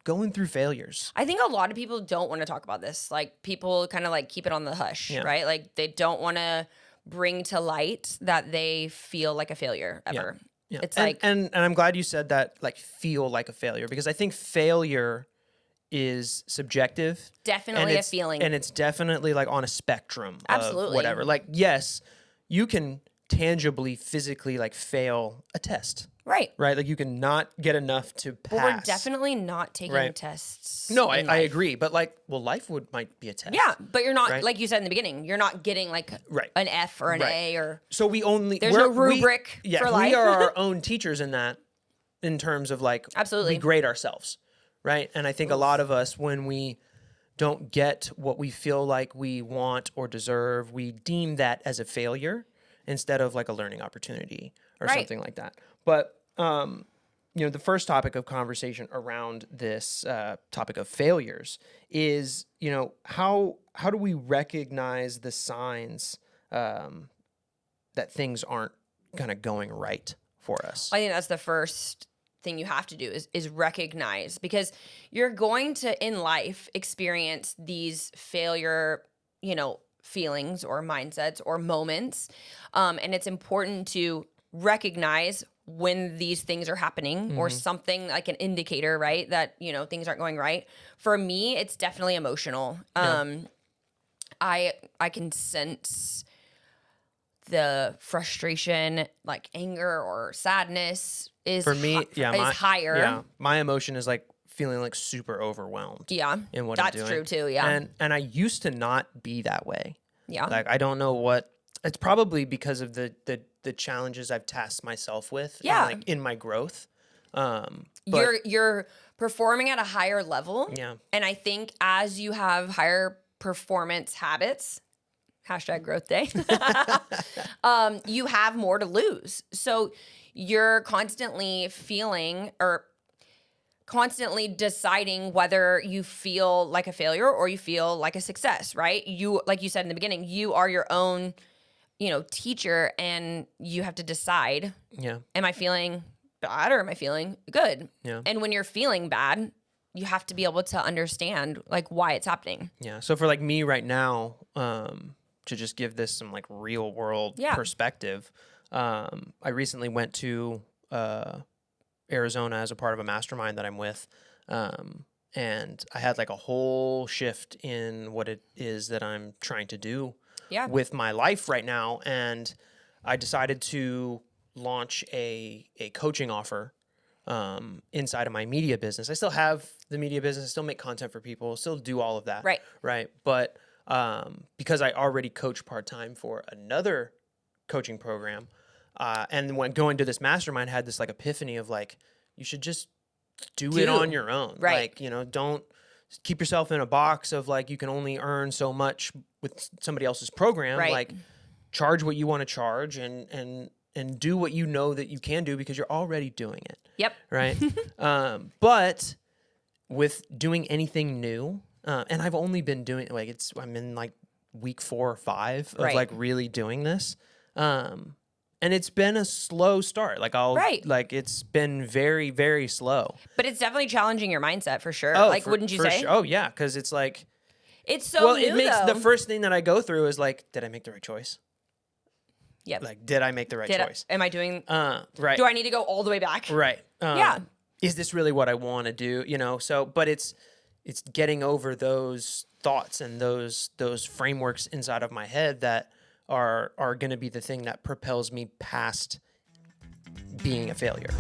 going through failures. I think a lot of people don't want to talk about this. Like people kind of like keep it on the hush, right? Like they don't want to bring to light that they feel like a failure ever. Yeah. It's and I'm glad you said that, like feel like a failure, because I think failure is subjective. Definitely a feeling. And it's definitely like on a spectrum Absolutely. of whatever. Like, yes, you can tangibly, physically like fail a test. Right. Right? Like you can not get enough to pass. But we're definitely not taking tests. No, I agree. But like, well, life might be a test. Yeah, but you're not, right? like you said in the beginning, you're not getting like an F or an A or... So there's no rubric for life. We are our own teachers in that, in terms of like, absolutely, we grade ourselves, right? And I think a lot of us, when we don't get what we feel like we want or deserve, we deem that as a failure instead of like a learning opportunity or something like that. But, the first topic of conversation around this topic of failures is, how do we recognize the signs that things aren't kind of going right for us? I think that's the first thing you have to do is recognize, because you're going to, in life, experience these failure, feelings or mindsets or moments. And it's important to recognize when these things are happening or something like an indicator, right? That, things aren't going right. For me, it's definitely emotional. I can sense the frustration, like anger or sadness is for me, higher. Yeah. My emotion is like feeling like super overwhelmed. Yeah. In what that's I'm doing. true too. Yeah. And I used to not be that way. Yeah. Like I don't know what. It's probably because of the challenges I've tasked myself with. Yeah. And like in my growth. You're performing at a higher level. Yeah. And I think as you have higher performance habits, #growth day, you have more to lose. So you're constantly feeling or constantly deciding whether you feel like a failure or you feel like a success, right? You, like you said in the beginning, you are your own, teacher, and you have to decide, am I feeling bad or am I feeling good? Yeah. And when you're feeling bad, you have to be able to understand like why it's happening. Yeah. So for like me right now, to just give this some like real world perspective, I recently went to Arizona as a part of a mastermind that I'm with. And I had like a whole shift in what it is that I'm trying to do with my life right now. And I decided to launch a coaching offer inside of my media business. I still have the media business, I still make content for people, still do all of that. Right. But because I already coach part-time for another coaching program, and when going to this mastermind, I had this like epiphany of like, you should just do it on your own. Right. Like, don't keep yourself in a box of like, you can only earn so much with somebody else's program. Right. Like charge what you want to charge and do what you know that you can do because you're already doing it. Yep. Right. But with doing anything new, and I've only been doing like, I'm in like week 4 or 5 of like really doing this. And it's been a slow start. Like like it's been very, very slow. But it's definitely challenging your mindset for sure. Oh, wouldn't you say? Sure. Oh yeah. Cause it's like, it's so new, it makes though. the first thing that I go through is like, did I make the right choice? Yep. Like, did I make the right choice? Am I doing, right. do I need to go all the way back? Right. Yeah. Is this really what I want to do? So, but it's getting over those thoughts and those frameworks inside of my head that are going to be the thing that propels me past being a failure.